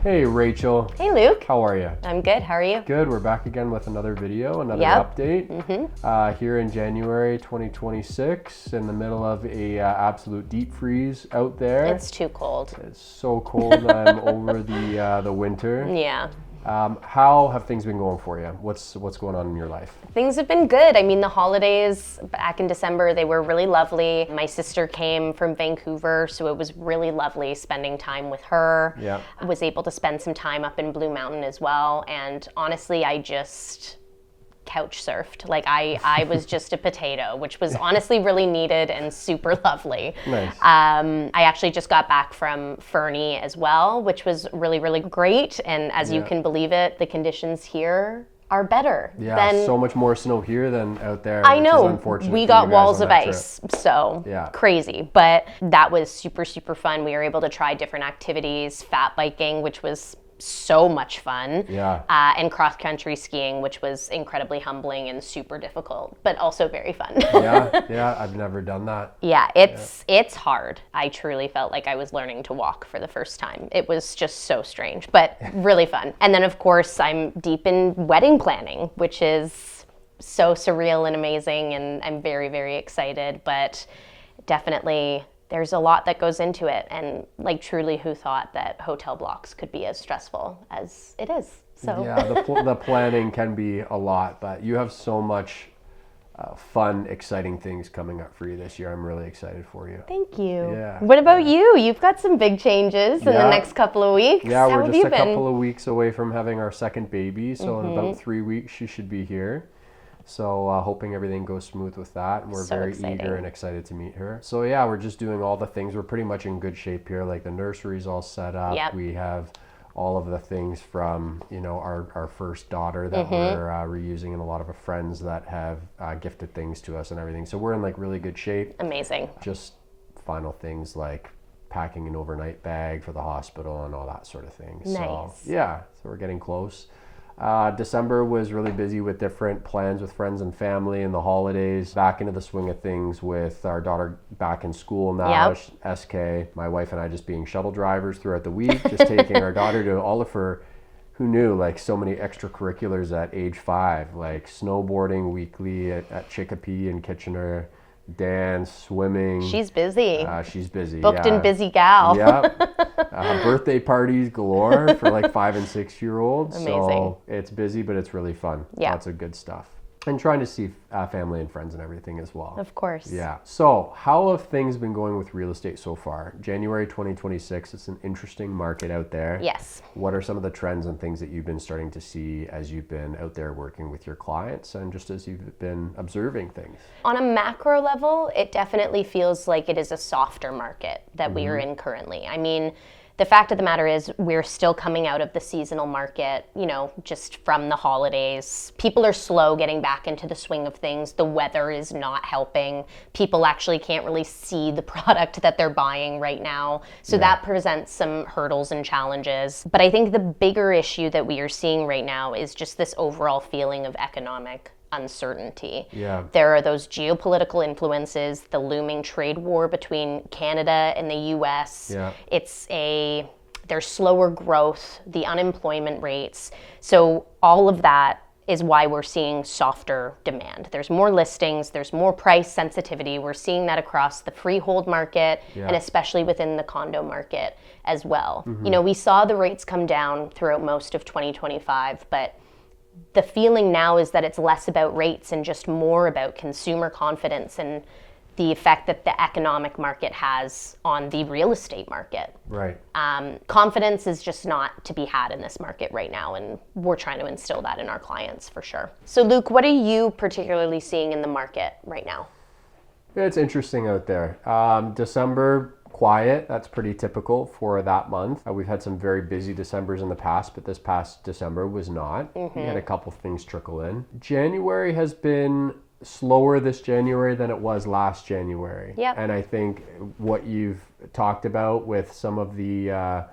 Hey Rachel. Hey Luke. How are you? I'm good. How are you? Good. We're back again with another video, another update. Here in January 2026, in the middle of a absolute deep freeze out there. It's too cold. It's so cold. I'm over the winter. Yeah. How have things been going for you? What's going on in your life? Things have been good. I mean, the holidays back in December, they were really lovely. My sister came from Vancouver, so it was really lovely spending time with her. Yeah. I was able to spend some time up in Blue Mountain as well. And honestly, I just couch surfed. Like I was just a potato, which was honestly really needed and super lovely. Nice. I actually just got back from Fernie as well, which was really, really great. And as you can believe it, the conditions here are better. Yeah, so much more snow here than out there. I know. Which is unfortunate We for got you guys walls on of that ice, trip. so crazy. But that was super, super fun. We were able to try different activities, fat biking, which was so much fun, and cross-country skiing, which was incredibly humbling and super difficult, but also very fun. yeah, I've never done that. Yeah, it's hard. I truly felt like I was learning to walk for the first time. It was just so strange, but really fun. And then, of course, I'm deep in wedding planning, which is so surreal and amazing, and I'm very, very excited, but definitely there's a lot that goes into it, and like truly, who thought that hotel blocks could be as stressful as it is? So yeah, the planning can be a lot, but you have so much fun, exciting things coming up for you this year. I'm really excited for you. Thank you. Yeah. What about you? You've got some big changes in the next couple of weeks. Yeah, How we're have just you a been? couple of weeks away from having our second baby, so in about 3 weeks she should be here. So hoping everything goes smooth with that. And we're So very exciting. eager and excited to meet her. So yeah, we're just doing all the things. We're pretty much in good shape here. Like the nursery's all set up. Yep. We have all of the things from, our first daughter that we're reusing, and a lot of our friends that have gifted things to us and everything. So we're in like really good shape. Amazing. Just final things like packing an overnight bag for the hospital and all that sort of thing. Nice. So yeah, so we're getting close. December was really busy with different plans with friends and family and the holidays. Back into the swing of things with our daughter back in school now, SK. My wife and I just being shuttle drivers throughout the week, just taking our daughter to all of her, who knew, like so many extracurriculars at age 5, like snowboarding weekly at Chicopee and Kitchener, dance, swimming. She's busy. She's busy. Booked and busy gal. Birthday parties galore for like 5 and 6 year olds. Amazing. So it's busy, but it's really fun. Yeah. Lots of good stuff. And trying to see family and friends and everything as well. Of course. Yeah. So how have things been going with real estate so far? January 2026, it's an interesting market out there. Yes. What are some of the trends and things that you've been starting to see as you've been out there working with your clients and just as you've been observing things? On a macro level, it definitely feels like it is a softer market that we are in currently. I mean, the fact of the matter is we're still coming out of the seasonal market, just from the holidays. People are slow getting back into the swing of things. The weather is not helping. People actually can't really see the product that they're buying right now. So that presents some hurdles and challenges. But I think the bigger issue that we are seeing right now is just this overall feeling of economic uncertainty. Yeah. There are those geopolitical influences, the looming trade war between Canada and the US. Yeah. There's slower growth, the unemployment rates. So all of that is why we're seeing softer demand. There's more listings, there's more price sensitivity. We're seeing that across the freehold market and especially within the condo market as well. We saw the rates come down throughout most of 2025, but the feeling now is that it's less about rates and just more about consumer confidence and the effect that the economic market has on the real estate market. Right. Confidence is just not to be had in this market right now, and we're trying to instill that in our clients for sure. So Luke, what are you particularly seeing in the market right now? It's interesting out there. December, quiet. That's pretty typical for that month. We've had some very busy Decembers in the past, but this past December was not. We had a couple things trickle in. January has been slower this January than it was last January. Yep. And I think what you've talked about with some of the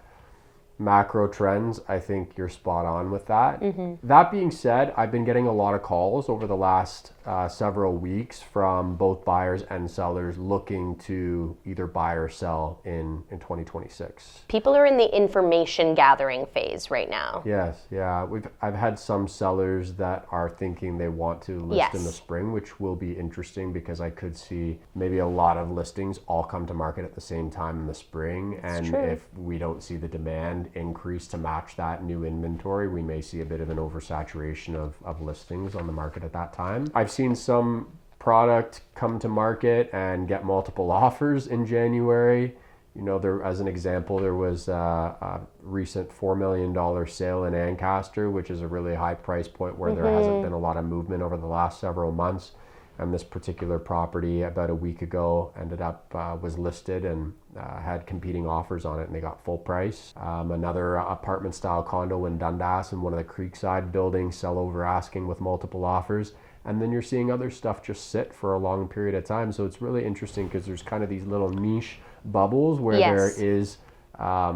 macro trends, I think you're spot on with that. That being said, I've been getting a lot of calls over the last several weeks from both buyers and sellers looking to either buy or sell in 2026. People are in the information gathering phase right now. Yes, yeah. I've had some sellers that are thinking they want to list in the spring, which will be interesting because I could see maybe a lot of listings all come to market at the same time in the spring. And if we don't see the demand increase to match that new inventory, we may see a bit of an oversaturation of listings on the market at that time. I've seen some product come to market and get multiple offers in January. You know, there, as an example, there was a recent $4 million sale in Ancaster, which is a really high price point where there hasn't been a lot of movement over the last several months. And this particular property about a week ago ended up was listed and had competing offers on it, and they got full price. Another apartment style condo in Dundas in one of the Creekside buildings sell over asking with multiple offers. And then you're seeing other stuff just sit for a long period of time. So it's really interesting because there's kind of these little niche bubbles where there is a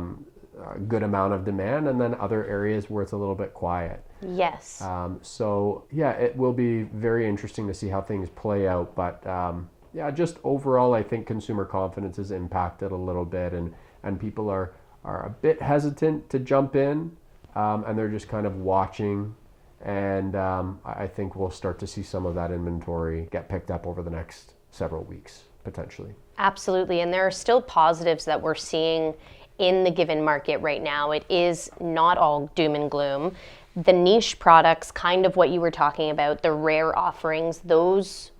good amount of demand, and then other areas where it's a little bit quiet. Yes. So yeah, it will be very interesting to see how things play out. But yeah, just overall, I think consumer confidence is impacted a little bit, and people are a bit hesitant to jump in, and they're just kind of watching. And I think we'll start to see some of that inventory get picked up over the next several weeks, potentially. Absolutely. And there are still positives that we're seeing in the given market right now. It is not all doom and gloom. The niche products, kind of what you were talking about, the rare offerings, those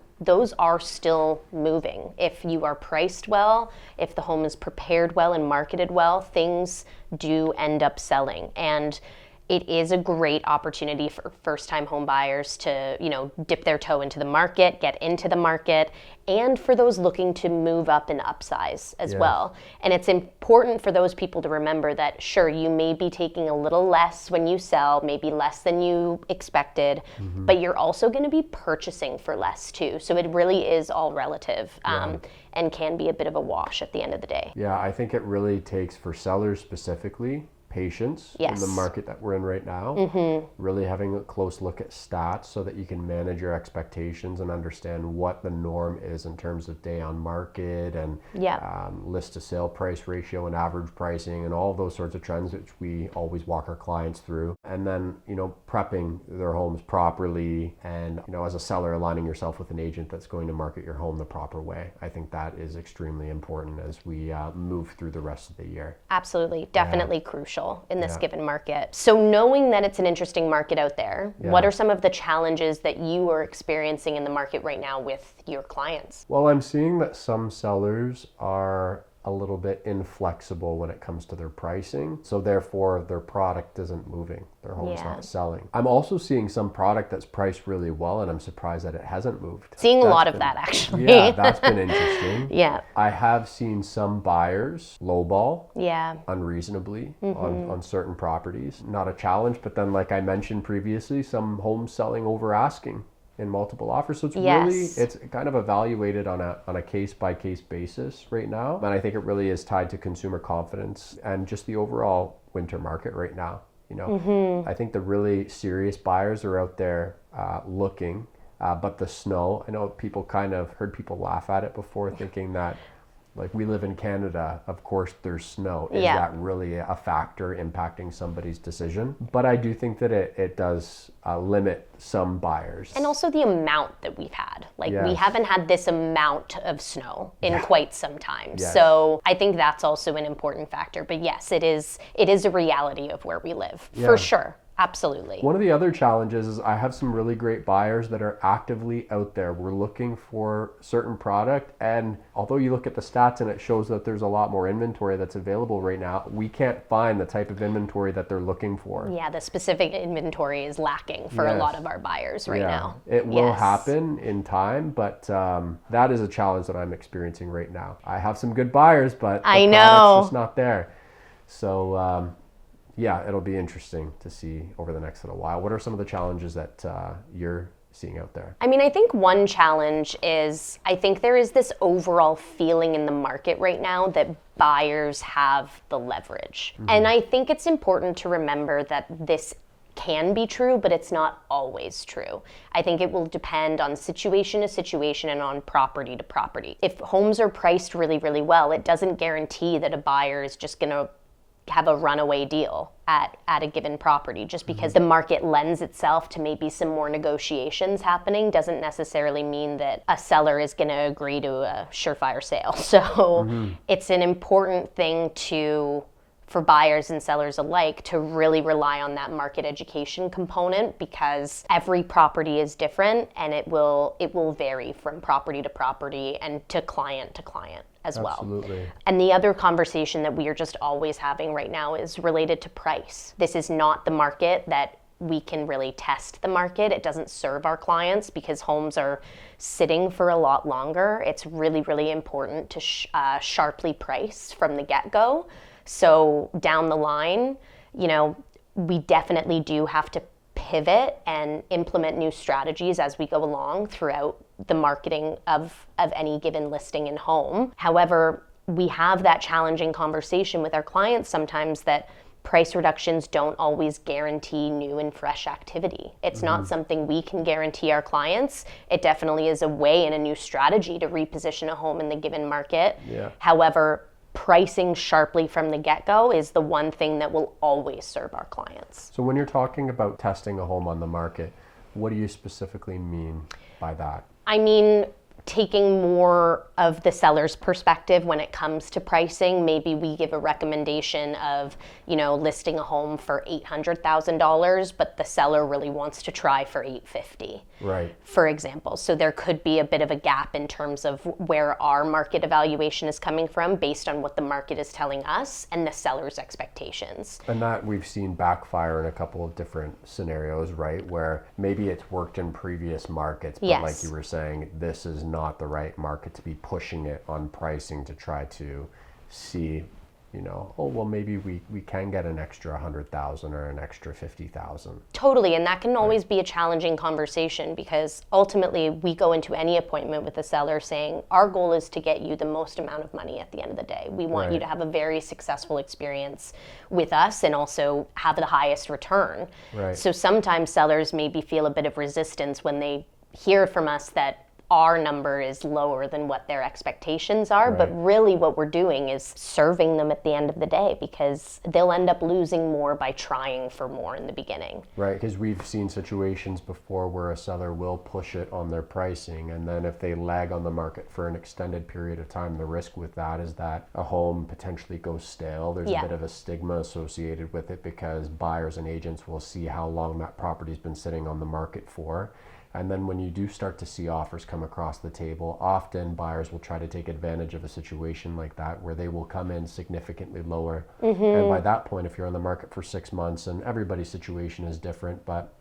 are still moving. If you are priced well, if the home is prepared well and marketed well, things do end up selling. And it is a great opportunity for first-time home buyers to, dip their toe into the market, get into the market, and for those looking to move up and upsize as well. And it's important for those people to remember that, sure, you may be taking a little less when you sell, maybe less than you expected, but you're also going to be purchasing for less too. So it really is all relative and can be a bit of a wash at the end of the day. Yeah, I think it really takes, for sellers specifically, patience in the market that we're in right now. Really having a close look at stats so that you can manage your expectations and understand what the norm is in terms of day on market and list to sale price ratio and average pricing and all those sorts of trends, which we always walk our clients through. And then, prepping their homes properly and, as a seller, aligning yourself with an agent that's going to market your home the proper way. I think that is extremely important as we move through the rest of the year. Absolutely. Definitely crucial in this given market. So knowing that it's an interesting market out there, what are some of the challenges that you are experiencing in the market right now with your clients? Well, I'm seeing that some sellers are a little bit inflexible when it comes to their pricing. So therefore their product isn't moving. Their home's not selling. I'm also seeing some product that's priced really well, and I'm surprised that it hasn't moved. Seeing a lot of that, actually. Yeah, that's been interesting. Yeah. I have seen some buyers lowball unreasonably on certain properties. Not a challenge, but then like I mentioned previously, some homes selling over asking in multiple offers. So it's really, it's kind of evaluated on a case-by-case basis right now. And I think it really is tied to consumer confidence and just the overall winter market right now. I think the really serious buyers are out there looking, but the snow, I know people kind of heard people laugh at it before, thinking that like we live in Canada, of course there's snow. Is that really a factor impacting somebody's decision? But I do think that it does limit some buyers. And also the amount that we've had. Like we haven't had this amount of snow in quite some time. So I think that's also an important factor. But yes, it is a reality of where we live, for sure. Absolutely. One of the other challenges is I have some really great buyers that are actively out there. We're looking for certain product, and although you look at the stats and it shows that there's a lot more inventory that's available right now, we can't find the type of inventory that they're looking for. Yeah, the specific inventory is lacking for a lot of our buyers right now. It will happen in time, but that is a challenge that I'm experiencing right now. I have some good buyers, but the product's just not there. So yeah, it'll be interesting to see over the next little while. What are some of the challenges that you're seeing out there? I mean, I think one challenge is I think there is this overall feeling in the market right now that buyers have the leverage. And I think it's important to remember that this can be true, but it's not always true. I think it will depend on situation to situation and on property to property. If homes are priced really, really well, it doesn't guarantee that a buyer is just going to have a runaway deal at a given property. Just because the market lends itself to maybe some more negotiations happening doesn't necessarily mean that a seller is going to agree to a surefire sale. So it's an important thing for buyers and sellers alike to really rely on that market education component, because every property is different and it will vary from property to property and to client as well. Absolutely. And the other conversation that we are just always having right now is related to price. This is not the market that we can really test the market. It doesn't serve our clients because homes are sitting for a lot longer. It's really, really important to sharply price from the get-go. So down the line, we definitely do have to pivot and implement new strategies as we go along throughout the marketing of any given listing and home. However, we have that challenging conversation with our clients sometimes that price reductions don't always guarantee new and fresh activity. It's not something we can guarantee our clients. It definitely is a way and a new strategy to reposition a home in the given market. Yeah. However, pricing sharply from the get-go is the one thing that will always serve our clients. So when you're talking about testing a home on the market, what do you specifically mean by that? I mean, taking more of the seller's perspective when it comes to pricing. Maybe we give a recommendation of, listing a home for $800,000, but the seller really wants to try for $850,000. Right. For example. So there could be a bit of a gap in terms of where our market evaluation is coming from based on what the market is telling us and the seller's expectations. And that we've seen backfire in a couple of different scenarios, right? Where maybe it's worked in previous markets, but Yes. like you were saying, this is not the right market to be pushing it on pricing to try to see, maybe we can get an extra 100,000 or an extra 50,000. Totally, and that can always be a challenging conversation because ultimately we go into any appointment with the seller saying our goal is to get you the most amount of money at the end of the day. We want you to have a very successful experience with us and also have the highest return. Right. So sometimes sellers maybe feel a bit of resistance when they hear from us that our number is lower than what their expectations are, but really what we're doing is serving them at the end of the day because they'll end up losing more by trying for more in the beginning. Right, because we've seen situations before where a seller will push it on their pricing, and then if they lag on the market for an extended period of time, the risk with that is that a home potentially goes stale. There's a bit of a stigma associated with it because buyers and agents will see how long that property's been sitting on the market for. And then when you do start to see offers come across the table, often buyers will try to take advantage of a situation like that where they will come in significantly lower. And by that point, if you're on the market for 6 months, and everybody's situation is different, but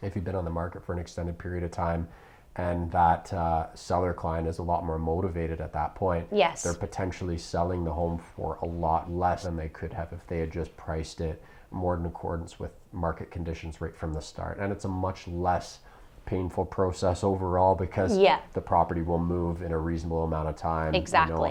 if you've been on the market for an extended period of time and that seller client is a lot more motivated at that point, they're potentially selling the home for a lot less than they could have if they had just priced it more in accordance with market conditions right from the start. And it's a much less painful process overall because the property will move in a reasonable amount of time,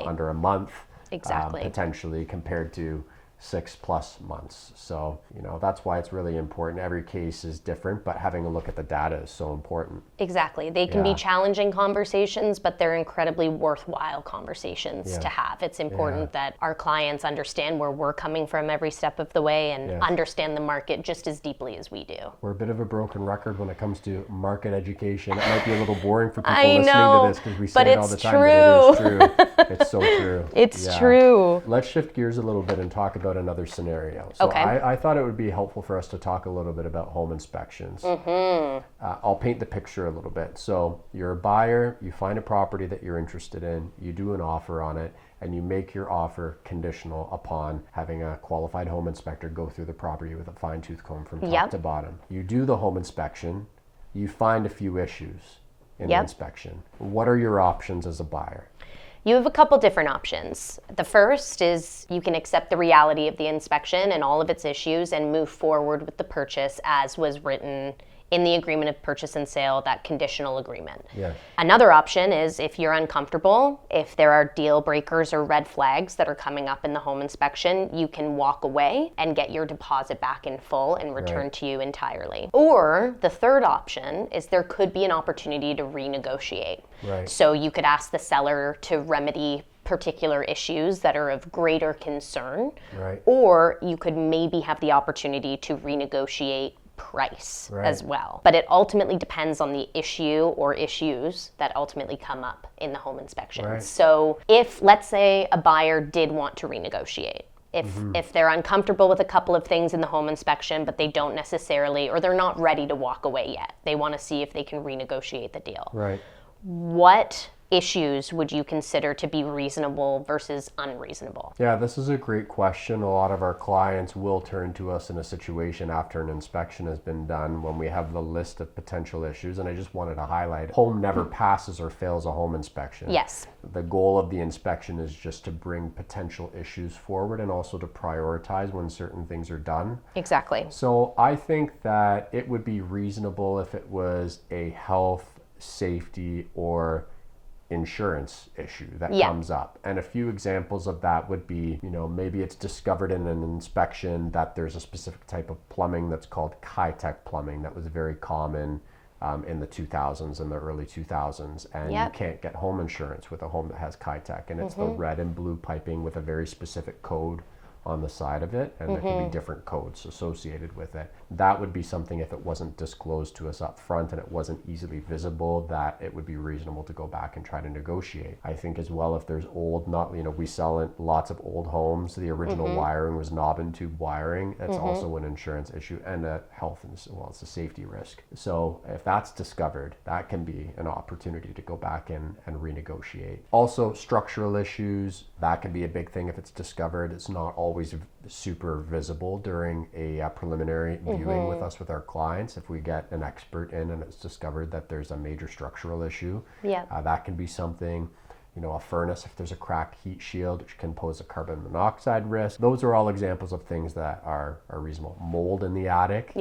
under a month, potentially compared to 6+ months. So, that's why it's really important. Every case is different, but having a look at the data is so important. Exactly. They can be challenging conversations, but they're incredibly worthwhile conversations to have. It's important that our clients understand where we're coming from every step of the way and understand the market just as deeply as we do. We're a bit of a broken record when it comes to market education. It might be a little boring for people listening to this because we say it all the time, but it is true. It's so true. It's true. Let's shift gears a little bit and talk about another scenario. So I thought it would be helpful for us to talk a little bit about home inspections. I'll paint the picture a little bit. So you're a buyer, you find a property that you're interested in, you do an offer on it, and you make your offer conditional upon having a qualified home inspector go through the property with a fine-tooth comb from top to bottom. You do the home inspection, you find a few issues in the inspection. What are your options as a buyer? You have a couple different options. The first is you can accept the reality of the inspection and all of its issues and move forward with the purchase as was written in the agreement of purchase and sale, that conditional agreement. Yeah. Another option is if you're uncomfortable, if there are deal breakers or red flags that are coming up in the home inspection, you can walk away and get your deposit back in full and returned to you entirely. Or the third option is there could be an opportunity to renegotiate. Right. So you could ask the seller to remedy particular issues that are of greater concern, Right. or you could maybe have the opportunity to renegotiate price as well. But it ultimately depends on the issue or issues that ultimately come up in the home inspection. Right. So if, let's say, a buyer did want to renegotiate, if they're uncomfortable with a couple of things in the home inspection, but they don't necessarily, or they're not ready to walk away yet, they want to see if they can renegotiate the deal. Right. What issues would you consider to be reasonable versus unreasonable? Yeah, this is a great question. A lot of our clients will turn to us in a situation after an inspection has been done when we have the list of potential issues. And I just wanted to highlight, home never passes or fails a home inspection. Yes. The goal of the inspection is just to bring potential issues forward and also to prioritize when certain things are done. Exactly. So I think that it would be reasonable if it was a health, safety, or insurance issue that comes up. And a few examples of that would be, maybe it's discovered in an inspection that there's a specific type of plumbing that's called high-tech plumbing that was very common in the 2000s and the early 2000s. And you can't get home insurance with a home that has high-tech. And it's the red and blue piping with a very specific code on the side of it, and there can be different codes associated with it. That would be something, if it wasn't disclosed to us up front and it wasn't easily visible, that it would be reasonable to go back and try to negotiate. I think as well, if there's old, we sell in lots of old homes, the original wiring was knob and tube wiring. That's also an insurance issue and a health and, it's a safety risk. So if that's discovered, that can be an opportunity to go back and renegotiate. Also, structural issues, that can be a big thing if it's discovered. It's not always super visible during a preliminary viewing with us with our clients. If we get an expert in and it's discovered that there's a major structural issue, that can be something. A furnace, if there's a cracked heat shield, which can pose a carbon monoxide risk. Those are all examples of things that are reasonable. Mold in the attic.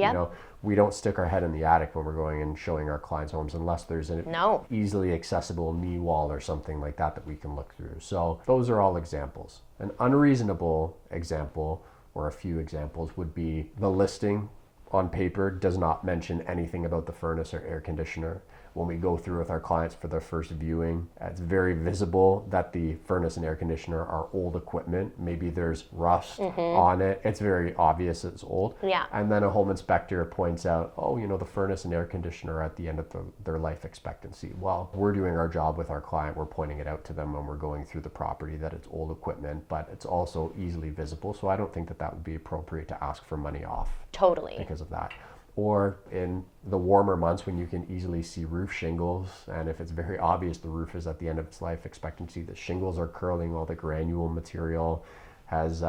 We don't stick our head in the attic when we're going and showing our clients' homes unless there's an easily accessible knee wall or something like that we can look through. So those are all examples. An unreasonable example, or a few examples, would be the listing on paper does not mention anything about the furnace or air conditioner. When we go through with our clients for their first viewing, it's very visible that the furnace and air conditioner are old equipment. Maybe there's rust on it. It's very obvious it's old. Yeah. And then a home inspector points out, the furnace and air conditioner are at the end of their life expectancy. Well, we're doing our job with our client. We're pointing it out to them when we're going through the property that it's old equipment, but it's also easily visible. So I don't think that would be appropriate to ask for money off. Totally. Because of that. Or in the warmer months when you can easily see roof shingles, and if it's very obvious the roof is at the end of its life expectancy, the shingles are curling, all the granule material has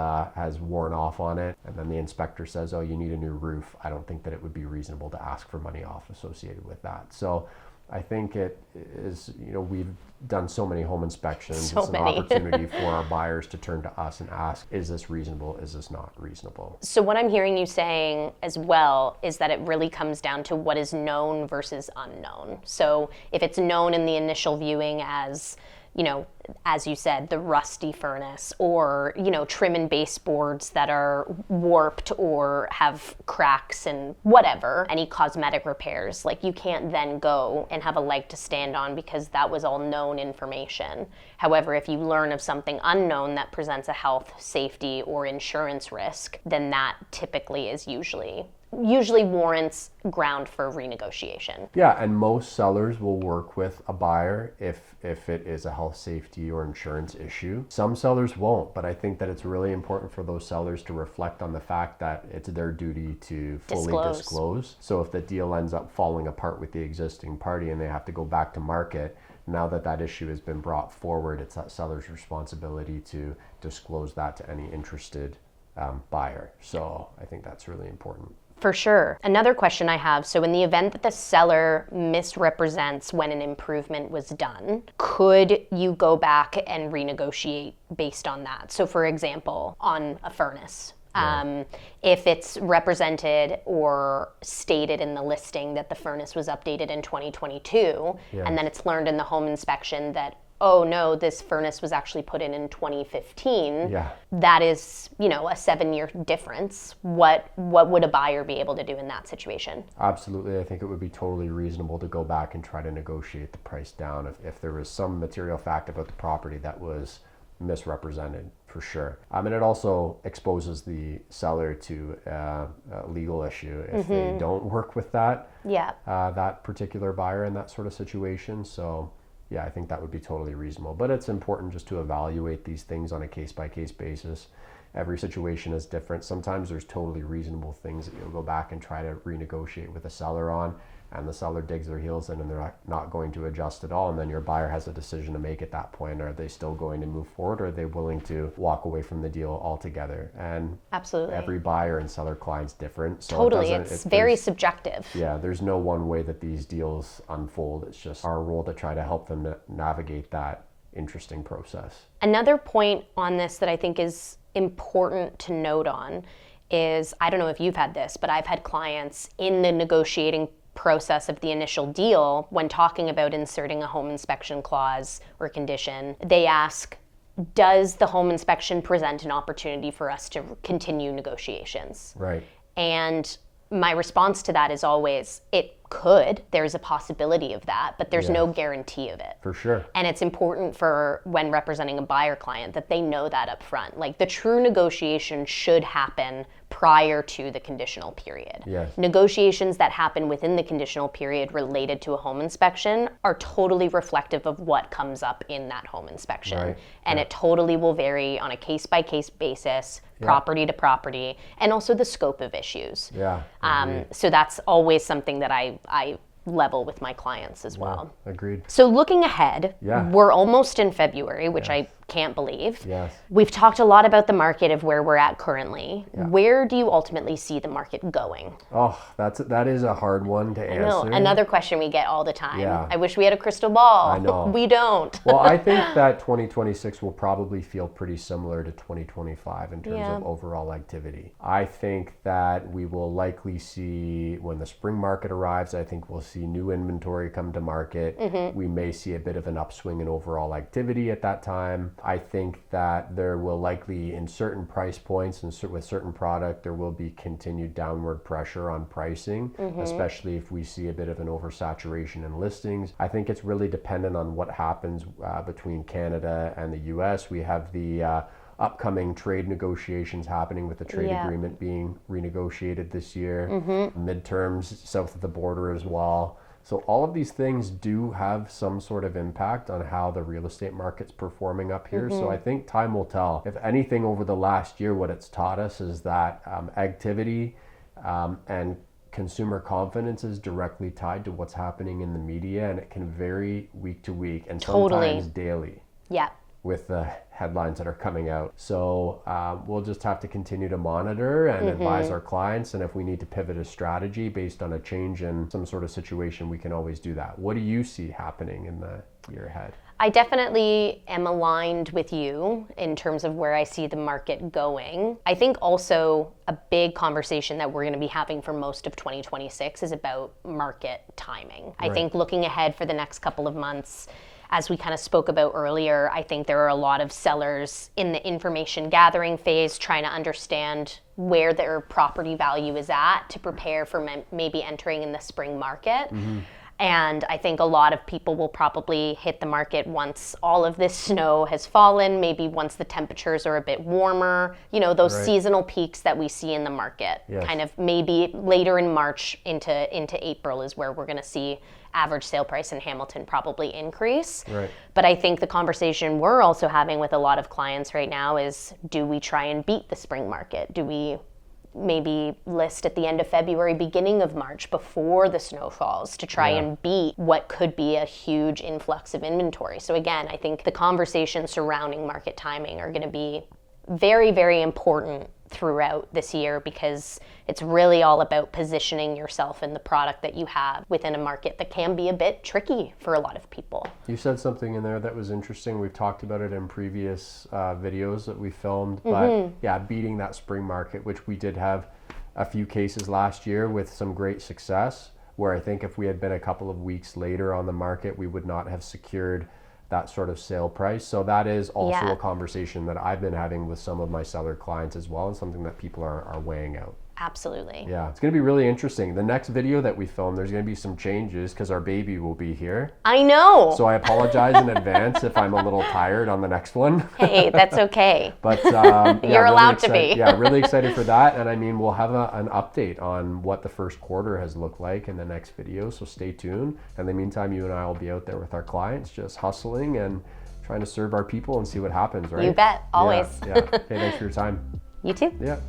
worn off on it, and then the inspector says, you need a new roof. I don't think that it would be reasonable to ask for money off associated with that. So I think it is, we've done so many home inspections. It's an opportunity for our buyers to turn to us and ask, is this reasonable? Is this not reasonable? So what I'm hearing you saying as well is that it really comes down to what is known versus unknown. So if it's known in the initial viewing as, as you said, the rusty furnace, or, trim and baseboards that are warped or have cracks and whatever, any cosmetic repairs, you can't then go and have a leg to stand on because that was all known information. However, if you learn of something unknown that presents a health, safety, or insurance risk, then that typically is usually warrants ground for renegotiation. Yeah, and most sellers will work with a buyer if it is a health, safety, or insurance issue. Some sellers won't, but I think that it's really important for those sellers to reflect on the fact that it's their duty to fully disclose. So if the deal ends up falling apart with the existing party and they have to go back to market, now that issue has been brought forward, it's that seller's responsibility to disclose that to any interested buyer. So I think that's really important. For sure. Another question I have, so in the event that the seller misrepresents when an improvement was done, could you go back and renegotiate based on that? So for example, on a furnace, If it's represented or stated in the listing that the furnace was updated in 2022, and then it's learned in the home inspection that, oh no, this furnace was actually put in 2015, that is, a 7-year difference. What would a buyer be able to do in that situation? Absolutely. I think it would be totally reasonable to go back and try to negotiate the price down if there was some material fact about the property that was misrepresented, for sure. And it also exposes the seller to a legal issue if they don't work with that particular buyer in that sort of situation. So I think that would be totally reasonable. But it's important just to evaluate these things on a case-by-case basis. Every situation is different. Sometimes there's totally reasonable things that you'll go back and try to renegotiate with the seller on, and the seller digs their heels in and they're not going to adjust at all. And then your buyer has a decision to make at that point. Are they still going to move forward, or are they willing to walk away from the deal altogether? And absolutely, every buyer and seller client's different. So totally, it's very subjective. Yeah, there's no one way that these deals unfold. It's just our role to try to help them navigate that interesting process. Another point on this that I think is important to note on is, I don't know if you've had this, but I've had clients in the negotiating process of the initial deal, when talking about inserting a home inspection clause or condition, they ask, does the home inspection present an opportunity for us to continue negotiations? Right. And my response to that is always, it could. There's a possibility of that, but there's no guarantee of it. For sure. And it's important for when representing a buyer client that they know that up front. Like, the true negotiation should happen prior to the conditional period. Yes. Negotiations that happen within the conditional period related to a home inspection are totally reflective of what comes up in that home inspection. Right. And it totally will vary on a case-by-case basis, property to property, and also the scope of issues. Yeah. So that's always something that I level with my clients as well. Agreed. So looking ahead, we're almost in February, which I can't believe. Yes. We've talked a lot about the market of where we're at currently. Where do you ultimately see the market going? Oh, that is a hard one to answer. I know. Another question we get all the time. I wish we had a crystal ball. I know. We don't. Well, I think that 2026 will probably feel pretty similar to 2025 in terms of overall activity. I think that we will likely see, when the spring market arrives, I think we'll see new inventory come to market. We may see a bit of an upswing in overall activity at that time. I think that there will likely, in certain price points and with certain product, there will be continued downward pressure on pricing, especially if we see a bit of an oversaturation in listings. I think it's really dependent on what happens between Canada and the US. We have the upcoming trade negotiations happening, with the trade agreement being renegotiated this year, midterms south of the border as well. So all of these things do have some sort of impact on how the real estate market's performing up here. So I think time will tell. If anything, over the last year, what it's taught us is that activity and consumer confidence is directly tied to what's happening in the media, and it can vary week to week and sometimes daily. Yeah. With the headlines that are coming out. So we'll just have to continue to monitor and advise our clients. And if we need to pivot a strategy based on a change in some sort of situation, we can always do that. What do you see happening in the year ahead? I definitely am aligned with you in terms of where I see the market going. I think also a big conversation that we're going to be having for most of 2026 is about market timing. I think looking ahead for the next couple of months, as we kind of spoke about earlier, I think there are a lot of sellers in the information gathering phase trying to understand where their property value is at to prepare for maybe entering in the spring market. And I think a lot of people will probably hit the market once all of this snow has fallen, maybe once the temperatures are a bit warmer, those seasonal peaks that we see in the market. Kind of maybe later in March into April is where we're going to see average sale price in Hamilton probably increase. But I think the conversation we're also having with a lot of clients right now is, do we try and beat the spring market? Do we maybe list at the end of February, beginning of March, before the snow falls, to try and beat what could be a huge influx of inventory? So again, I think the conversations surrounding market timing are going to be very, very important throughout this year, because it's really all about positioning yourself in the product that you have within a market that can be a bit tricky for a lot of people. You said something in there that was interesting. We've talked about it in previous videos that we filmed, but yeah, beating that spring market, which we did have a few cases last year with some great success, where I think if we had been a couple of weeks later on the market, we would not have secured that sort of sale price. So that is also a conversation that I've been having with some of my seller clients as well, and something that people are weighing out. Absolutely. Yeah, it's going to be really interesting. The next video that we film, there's going to be some changes because our baby will be here. I know. So I apologize in advance if I'm a little tired on the next one. Hey, that's okay. But you're allowed to be. Yeah, really excited for that. And I mean, we'll have an update on what the first quarter has looked like in the next video. So stay tuned. In the meantime, you and I will be out there with our clients, just hustling and trying to serve our people and see what happens, right? You bet. Always. Yeah. Okay, thanks for your time. You too. Yeah.